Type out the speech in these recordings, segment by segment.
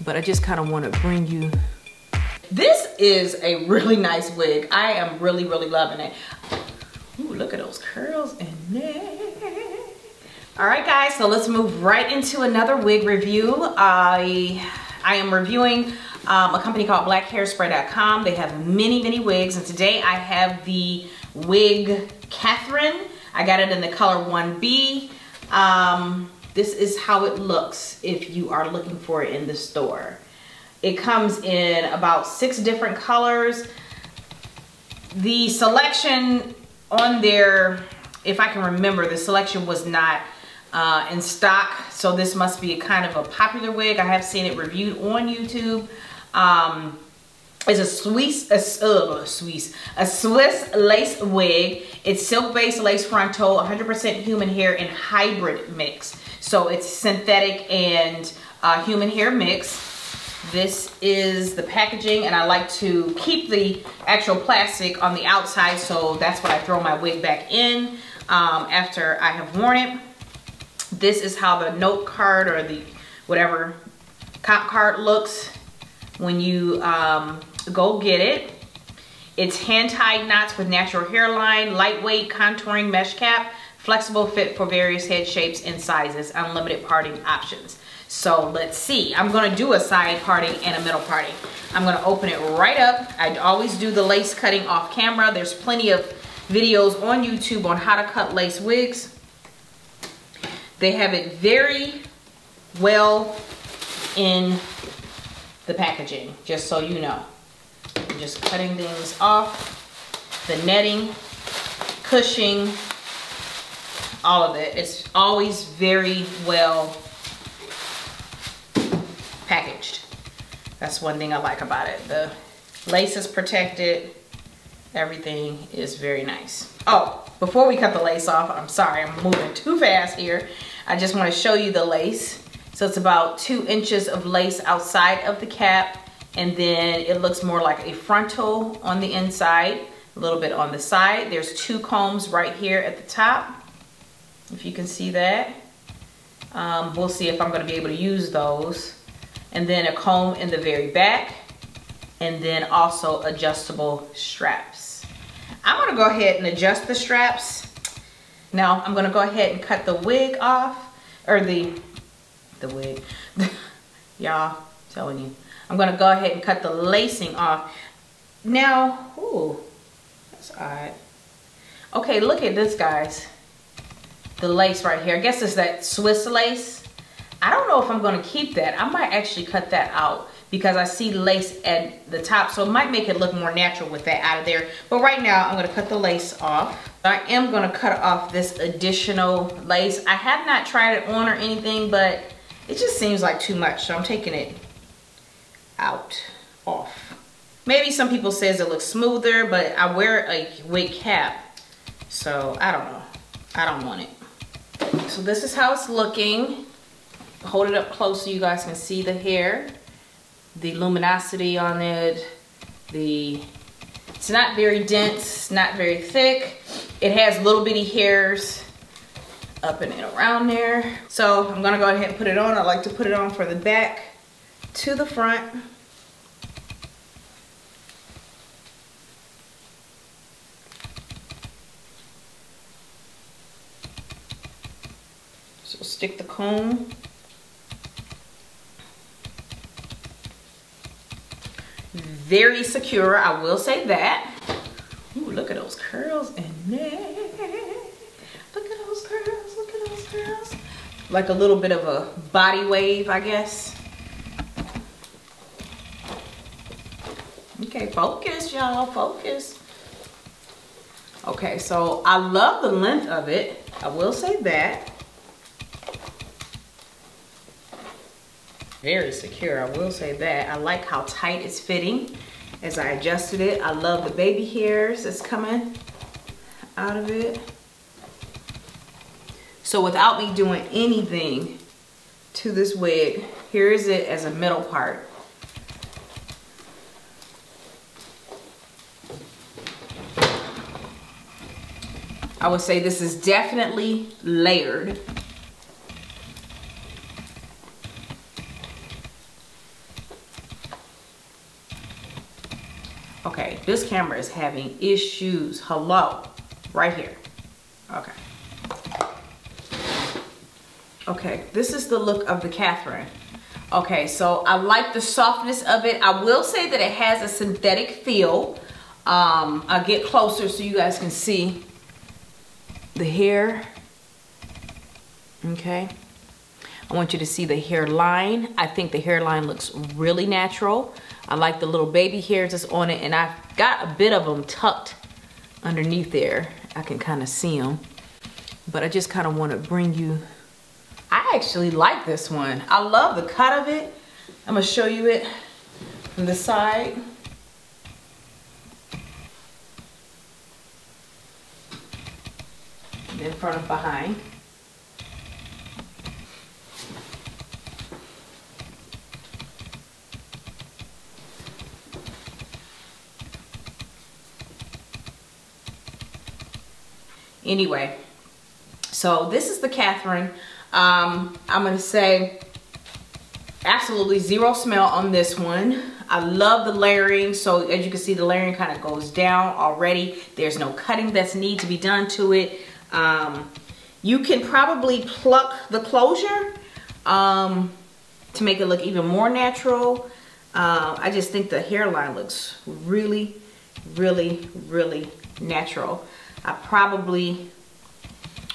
but I just kind of want to bring you. This is a really nice wig. I am really loving it. Ooh, look at those curls in there. All right, guys, so let's move right into another wig review. I am reviewing a company called blackhairspray.com. They have many wigs, and today I have the wig Catherine. I got it in the color 1B. This is how it looks if you are looking for it in the store. It comes in about 6 different colors. The selection on there, if I can remember, the selection was not in stock, so this must be a kind of a popular wig. I have seen it reviewed on YouTube. It's a Swiss lace wig. It's silk-based lace frontal, 100% human hair and hybrid mix. So it's synthetic and human hair mix. This is the packaging, and I like to keep the actual plastic on the outside, so that's what I throw my wig back in after I have worn it. This is how the note card or the whatever comp card looks when you go get it. It's hand-tied knots with natural hairline, lightweight contouring mesh cap, flexible fit for various head shapes and sizes, unlimited parting options. So let's see. I'm going to do a side parting and a middle parting. I'm going to open it right up. I always do the lace cutting off camera. There's plenty of videos on YouTube on how to cut lace wigs. They have it very well in the packaging, just so you know. I'm just cutting things off. The netting, cushioning, all of it. It's always very well packaged. That's one thing I like about it. The lace is protected. Everything is very nice. Oh, before we cut the lace off, I'm sorry, I'm moving too fast here. I just want to show you the lace. So it's about 2 inches of lace outside of the cap, and then it looks more like a frontal on the inside, a little bit on the side. There's 2 combs right here at the top, if you can see that. We'll see if I'm going to be able to use those. And then a comb in the very back, and then also adjustable straps. I'm going to go ahead and adjust the straps. Now I'm going to go ahead and cut the wig off, or the wig. Y'all, telling you. I'm going to go ahead and cut the lacing off. Now, ooh, that's odd. Okay, look at this, guys. The lace right here. I guess it's that Swiss lace. I don't know if I'm going to keep that. I might actually cut that out because I see lace at the top, so it might make it look more natural with that out of there. But right now, I'm going to cut the lace off. I am going to cut off this additional lace. I have not tried it on or anything, but it just seems like too much, so I'm taking it off. Maybe some people says it looks smoother, but I wear a wig cap, so I don't know. I don't want it. So this is how it's looking. Hold it up close so you guys can see the hair, the luminosity on it. It's not very dense, not very thick. It has little bitty hairs up and around there. So I'm gonna go ahead and put it on. I like to put it on from the back to the front. So stick the comb. Very secure, I will say that. Ooh, look at those curls in there. Look at those curls, look at those curls. Like a little bit of a body wave, I guess. Okay, focus, y'all, focus. Okay, so I love the length of it. I will say that. Very secure, I will say that. I like how tight it's fitting as I adjusted it. I love the baby hairs that's coming out of it. So without me doing anything to this wig, here is it as a middle part. I would say this is definitely layered. Okay, this camera is having issues. Hello, right here. Okay. Okay, this is the look of the Catherine. Okay, so I like the softness of it. I will say that it has a synthetic feel. I'll get closer so you guys can see the hair. Okay. I want you to see the hairline. I think the hairline looks really natural. I like the little baby hairs that's on it, and I've got a bit of them tucked underneath there. I can kind of see them, but I just kind of want to bring you. I actually like this one. I love the cut of it. I'm gonna show you it from the side. And then front and behind. Anyway, so this is the Catherine. I'm gonna say absolutely zero smell on this one. I love the layering. So as you can see, the layering kind of goes down already. There's no cutting that's need to be done to it. You can probably pluck the closure to make it look even more natural. I just think the hairline looks really, really, really natural. I probably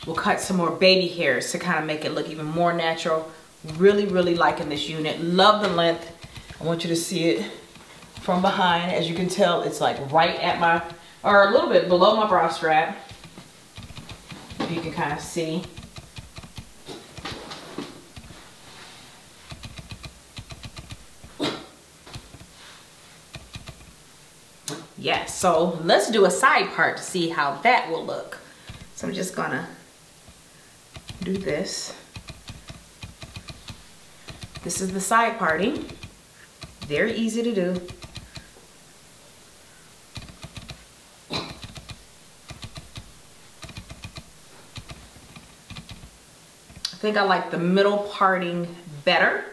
will cut some more baby hairs to kind of make it look even more natural. Really, really liking this unit. Love the length. I want you to see it from behind. As you can tell, it's like right at my, or a little bit below my bra strap. If you can kind of see. Yes, so let's do a side part to see how that will look. So I'm just gonna do this. This is the side parting. Very easy to do. I think I like the middle parting better,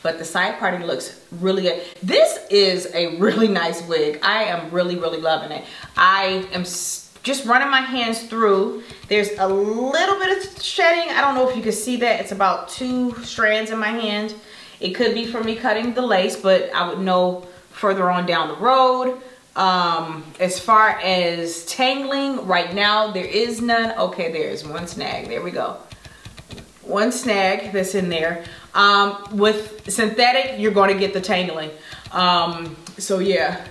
but the side parting looks really good. This is a really nice wig. I am really, really loving it. I am just running my hands through. There's a little bit of shedding. I don't know if you can see that. It's about 2 strands in my hand. It could be from me cutting the lace, but I would know further on down the road. As far as tangling, right now there is none. Okay, there's one snag. There we go. One snag that's in there. With synthetic, you're going to get the tangling. So yeah,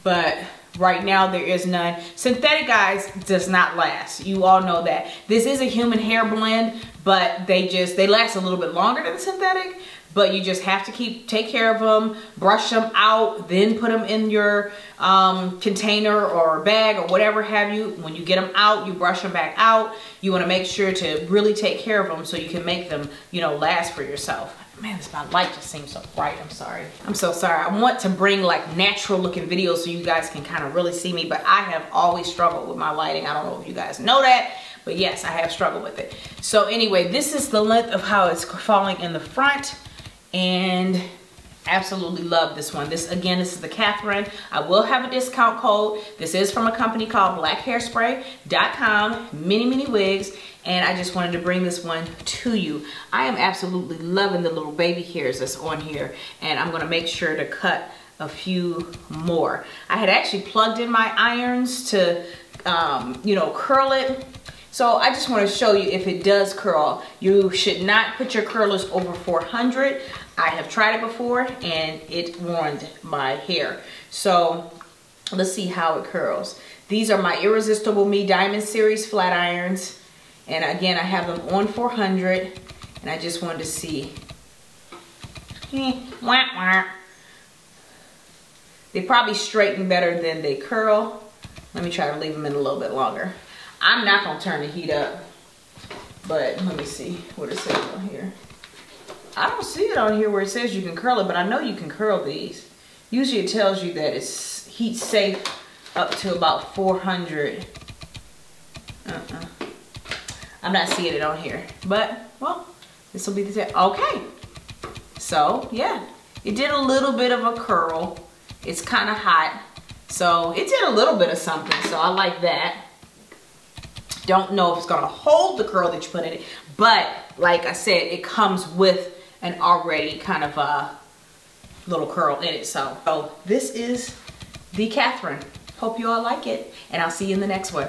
but right now there is none. Synthetic, guys, does not last. You all know that. This is a human hair blend, but they last a little bit longer than the synthetic. But you just have to take care of them, brush them out, then put them in your container or bag or whatever have you. When you get them out, you brush them back out. You want to make sure to really take care of them so you can make them, you know, last for yourself. Man, my light just seems so bright. I'm sorry. I'm so sorry. I want to bring like natural looking videos so you guys can kind of really see me, but I have always struggled with my lighting. I don't know if you guys know that, but yes, I have struggled with it. So anyway, this is the length of how it's falling in the front. And absolutely love this one. This is the Catherine. I will have a discount code. This is from a company called blackhairspray.com, mini wigs, and I just wanted to bring this one to you. I am absolutely loving the little baby hairs that's on here, and I'm gonna make sure to cut a few more. I had actually plugged in my irons to you know, curl it. So I just want to show you if it does curl. You should not put your curlers over 400. I have tried it before and it ruined my hair. So let's see how it curls. These are my Irresistible Me Diamond Series flat irons. And again, I have them on 400. And I just wanted to see. They probably straighten better than they curl. Let me try to leave them in a little bit longer. I'm not gonna turn the heat up, but let me see what it says on here. I don't see it on here where it says you can curl it, but I know you can curl these. Usually it tells you that it's heat safe up to about 400. I'm not seeing it on here, but well, this will be the tip. Okay, so yeah, it did a little bit of a curl. It's kind of hot. So it did a little bit of something, so I like that. Don't know if it's gonna hold the curl that you put in it, but like I said, it comes with an already kind of a little curl in it. So this is the Catherine. Hope you all like it, and I'll see you in the next one.